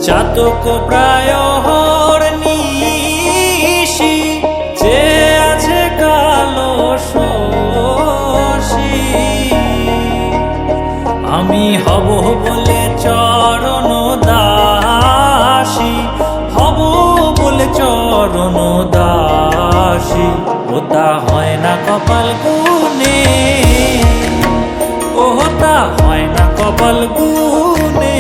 চাতক প্রায় হরনিশি যে আছে কালো শশী, আমি হব বলে চরণ দাসী, হব বলে চরণ দাসী। ওটা হয় না কপাল গুনে, ওটা হয় না কপাল গুনে।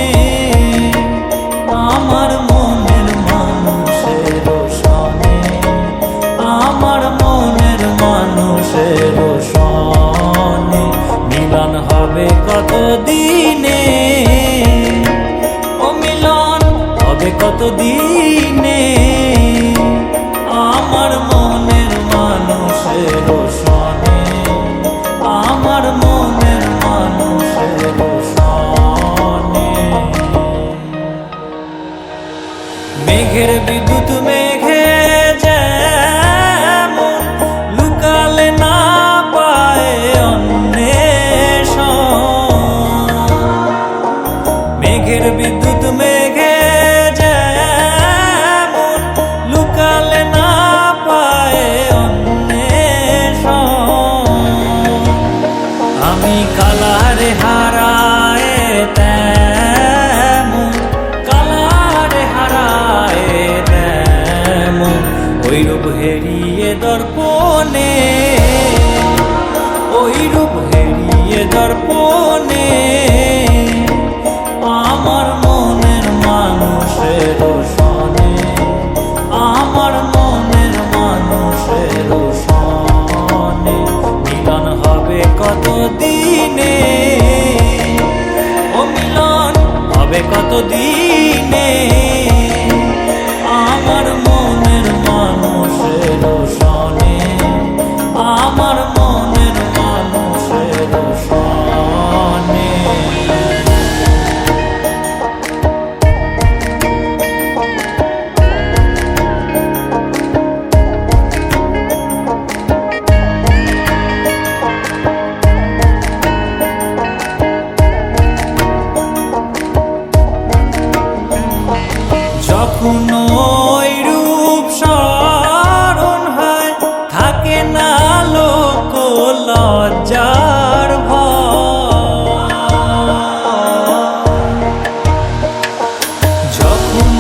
আমার মনের মানুষের সনে, আমার মনের মানুষের সনে মিলন হবে কত দিনে, ও মিলন হবে কত দিনে। আমার মনের মানুষের সনে, আমার মনের মানুষের সনে। মেঘের বিদ্যুৎ মেঘে যেমন লুকালে না পায় অন্বেষণ, মেঘের বিদ্যুৎ মেঘে যেমন লুকালে না পায় অন্বেষণ। আমি কালারে হারায় তেমন, কালারে হারায় তেমন ওই রূপ হেরিয়ে দর্পণে, ওই রূপ হেরিয়ে দর্পণে। আমার মনের মানুষের সনে, আমার মনের মানুষের সনে মিলন হবে কত দিনে, ও মিলন হবে কত দিনে। আমার মনের মানুষের সনে, আমার মনের মানুষের সনে। যখন ওই রূপ স্মরণ হয় থাকে না লোক লজ্জার ভয়, যখন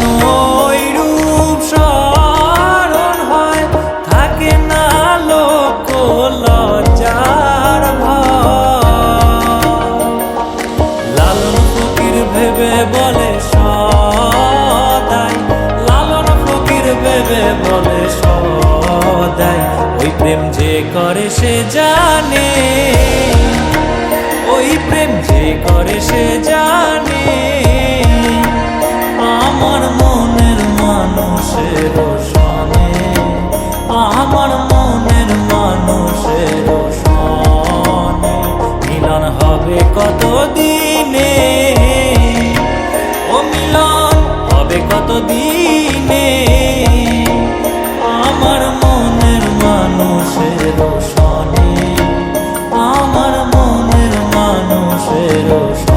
ওই রূপ স্মরণ হয় থাকে না লোক লজ্জার ভয়। লালন ফকির ভেবে বলে সদাই, লালন ফকির ভেবে বলে সদাই ওই প্রেম যে করে সে জানে, ওই প্রেম যে করে সে জানে। আমার মনের মানুষের সনে, আমার মনের মানুষের সনে মিলন হবে কত দিনে, ও মিলন হবে কত দিনে। আমার মনের মানুষের সনে, আমার মনের মানুষের সনে।